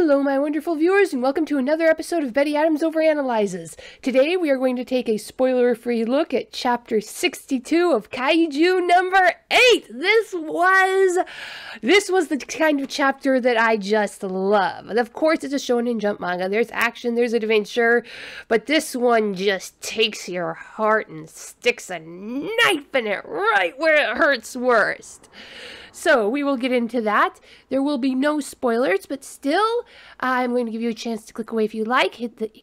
Hello my wonderful viewers and welcome to another episode of Betty Adams Overanalyzes. Today we are going to take a spoiler-free look at chapter 62 of Kaiju number 8. This was the kind of chapter that I just love. And of course it's a Shonen Jump manga. There's action, there's adventure, but this one just takes your heart and sticks a knife in it right where it hurts worst. So we will get into that. There will be no spoilers, but still, I'm going to give you a chance to click away if you like.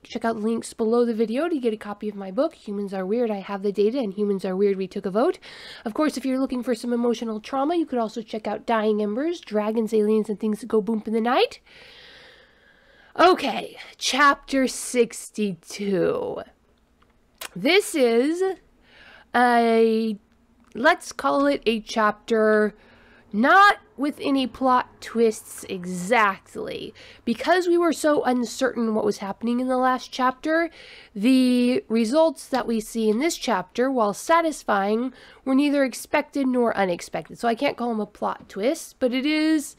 Check out the links below the video to get a copy of my book, Humans Are Weird, I Have the Data, and Humans Are Weird, We Took a Vote. Of course, if you're looking for some emotional trauma, you could also check out Dying Embers, Dragons, Aliens, and Things That Go Boom in the Night. Okay, chapter 62. This is let's call it a chapter not with any plot twists exactly. Because we were so uncertain what was happening in the last chapter, the results that we see in this chapter, while satisfying, were neither expected nor unexpected. So I can't call them a plot twist, but it is,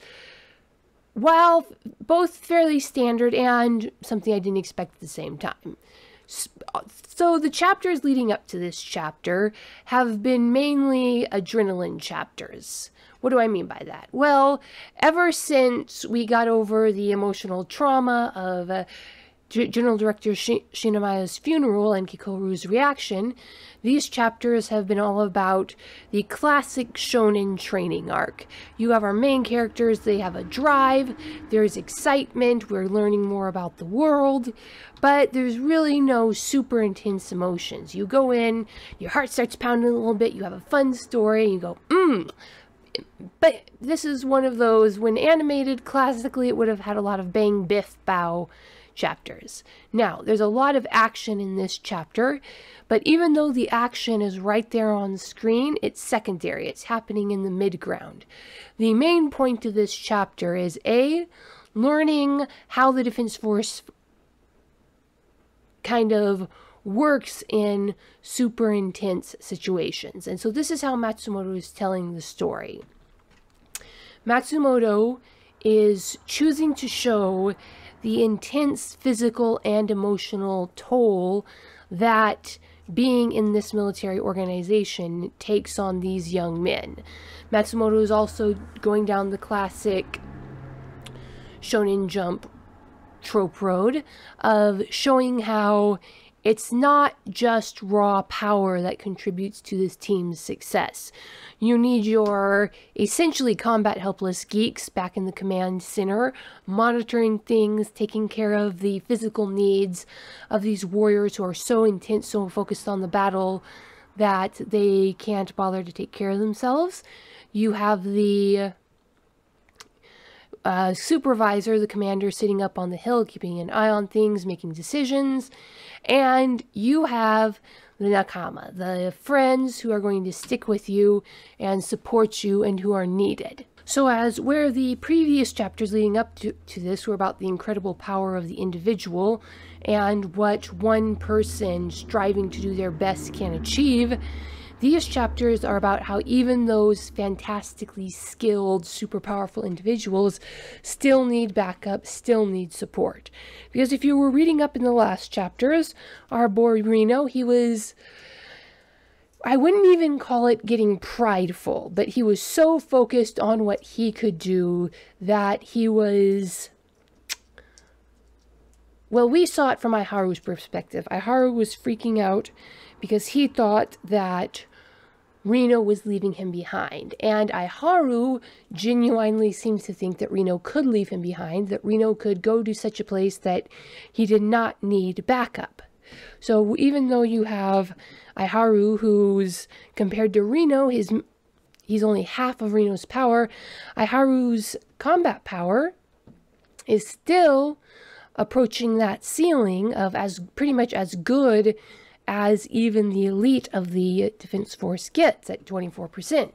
while both fairly standard and something I didn't expect at the same time. So the chapters leading up to this chapter have been mainly adrenaline chapters. What do I mean by that? Well, ever since we got over the emotional trauma of General Director Shinamaya's funeral and Kikoru's reaction, these chapters have been all about the classic shonen training arc. You have our main characters, they have a drive, there's excitement, we're learning more about the world, but there's really no super intense emotions. You go in, your heart starts pounding a little bit, you have a fun story, and you go, But this is one of those, when animated, classically it would have had a lot of bang, biff, bow chapters. Now, there's a lot of action in this chapter, but even though the action is right there on screen, it's secondary. It's happening in the mid-ground. The main point of this chapter is A, learning how the Defense Force kind of works in super intense situations. And so this is how Matsumoto is telling the story. Matsumoto is choosing to show the intense physical and emotional toll that being in this military organization takes on these young men. Matsumoto is also going down the classic Shonen Jump trope road of showing how it's not just raw power that contributes to this team's success. You need your essentially combat helpless geeks back in the command center, monitoring things, taking care of the physical needs of these warriors who are so intense, so focused on the battle that they can't bother to take care of themselves. You have the supervisor, the commander, sitting up on the hill, keeping an eye on things, making decisions. And you have the nakama, the friends who are going to stick with you and support you and who are needed. So as where the previous chapters leading up to this were about the incredible power of the individual and what one person striving to do their best can achieve, these chapters are about how even those fantastically skilled, super powerful individuals still need backup, still need support. Because if you were reading up in the last chapters, our boy Reno, he was, I wouldn't even call it getting prideful, but he was so focused on what he could do that he was, well, we saw it from Aiharu's perspective. Aiharu was freaking out because he thought that Reno was leaving him behind, and Aiharu genuinely seems to think that Reno could leave him behind, that Reno could go to such a place that he did not need backup. So even though you have Aiharu, who's, compared to Reno, he's only half of Reno's power, Aiharu's combat power is still approaching that ceiling of pretty much as good as even the elite of the Defense Force gets at 24%.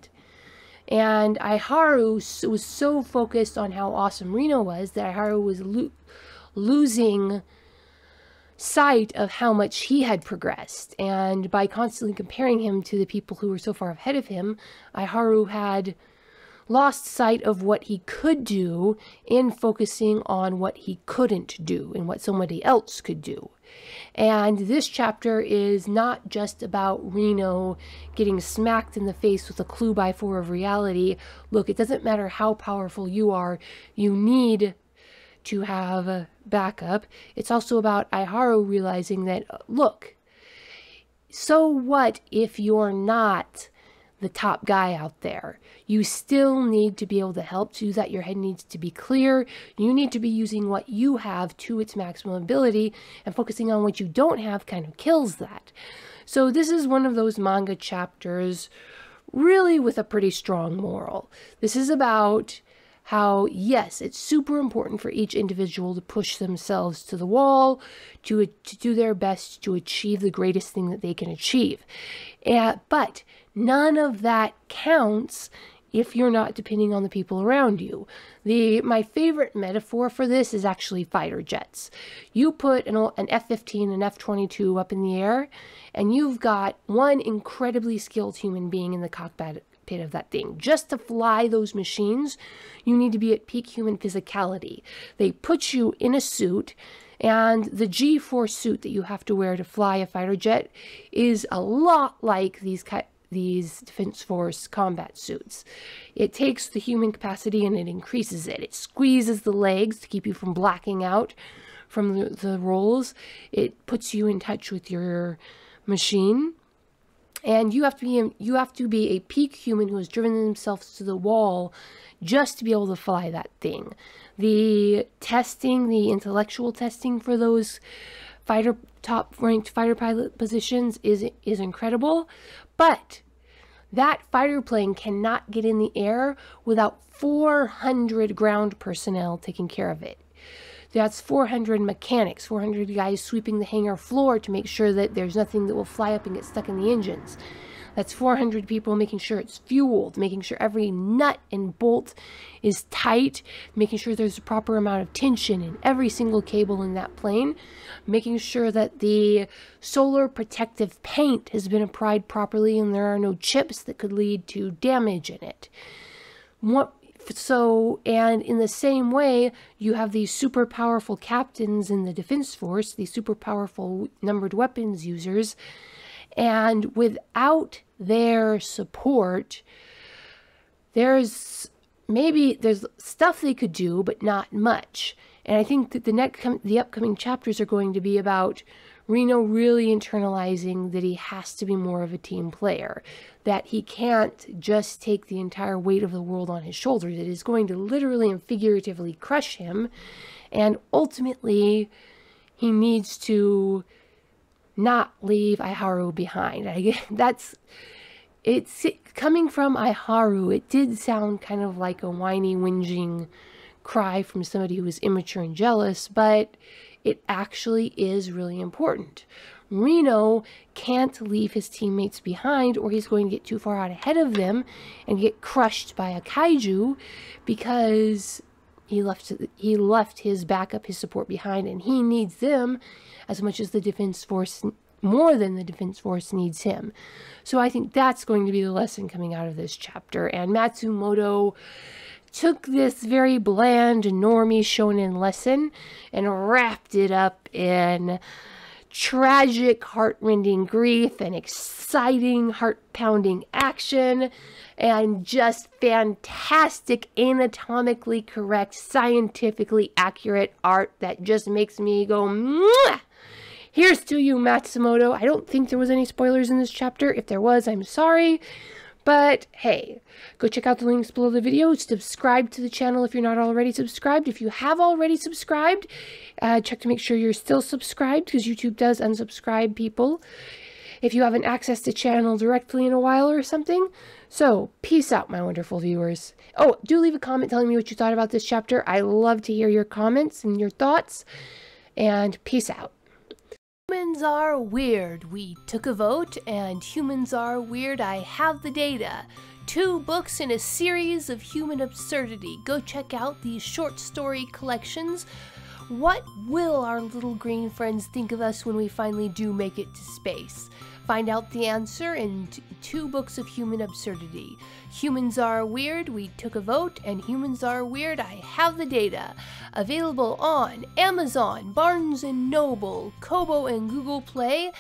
And Aiharu was so focused on how awesome Reno was that Aiharu was losing sight of how much he had progressed. And by constantly comparing him to the people who were so far ahead of him, Aiharu had lost sight of what he could do in focusing on what he couldn't do and what somebody else could do. And this chapter is not just about Reno getting smacked in the face with a clue by 4 of reality. Look, it doesn't matter how powerful you are, you need to have backup. It's also about Iharu realizing that, look, so what if you're not the top guy out there? You still need to be able to help. To do that, your head needs to be clear. You need to be using what you have to its maximum ability, and focusing on what you don't have kind of kills that. So this is one of those manga chapters really with a pretty strong moral. This is about how, yes, it's super important for each individual to push themselves to the wall, to do their best to achieve the greatest thing that they can achieve. But none of that counts if you're not depending on the people around you. My favorite metaphor for this is actually fighter jets. You put an F-15 and F-22 up in the air, and you've got one incredibly skilled human being in the cockpit of that thing. Just to fly those machines, you need to be at peak human physicality. They put you in a suit, and the G-force suit that you have to wear to fly a fighter jet is a lot like these Defense Force combat suits. It takes the human capacity and it increases it. It squeezes the legs to keep you from blacking out from the rolls. It puts you in touch with your machine. And you have to be a peak human who has driven themselves to the wall just to be able to fly that thing. The testing, the intellectual testing for those top-ranked fighter pilot positions is incredible, but that fighter plane cannot get in the air without 400 ground personnel taking care of it. That's 400 mechanics, 400 guys sweeping the hangar floor to make sure that there's nothing that will fly up and get stuck in the engines. That's 400 people making sure it's fueled, making sure every nut and bolt is tight, making sure there's the proper amount of tension in every single cable in that plane, making sure that the solar protective paint has been applied properly and there are no chips that could lead to damage in it. And in the same way, you have these super powerful captains in the Defense Force, these super powerful numbered weapons users, and without their support, there's stuff they could do, but not much. And I think that the upcoming chapters are going to be about Reno really internalizing that he has to be more of a team player, that he can't just take the entire weight of the world on his shoulders. It is going to literally and figuratively crush him, and ultimately he needs to not leave Iharu behind. It's coming from Iharu. It did sound kind of like a whiny, whinging cry from somebody who is immature and jealous, but it actually is really important. Reno can't leave his teammates behind, or he's going to get too far out ahead of them and get crushed by a kaiju, because he left his backup, his support behind, and he needs them as much as the Defense Force, more than the Defense Force needs him. So I think that's going to be the lesson coming out of this chapter. And Matsumoto took this very bland, normie shonen lesson and wrapped it up in tragic, heart-rending grief and exciting, heart-pounding action and just fantastic, anatomically correct, scientifically accurate art that just makes me go, mwah! Here's to you, Matsumoto. I don't think there was any spoilers in this chapter. If there was, I'm sorry. But hey, go check out the links below the video. Subscribe to the channel if you're not already subscribed. If you have already subscribed, check to make sure you're still subscribed, because YouTube does unsubscribe people if you haven't accessed the channel directly in a while or something. So, peace out, my wonderful viewers. Oh, do leave a comment telling me what you thought about this chapter. I love to hear your comments and your thoughts. And peace out. Humans are weird. We took a vote, and humans are weird. I have the data. 2 books in a series of human absurdity. Go check out these short story collections What will our little green friends think of us when we finally do make it to space? Find out the answer in 2 books of human absurdity. Humans Are Weird, We Took a Vote, and Humans Are Weird, I Have the Data. Available on Amazon, Barnes & Noble, Kobo, and Google Play.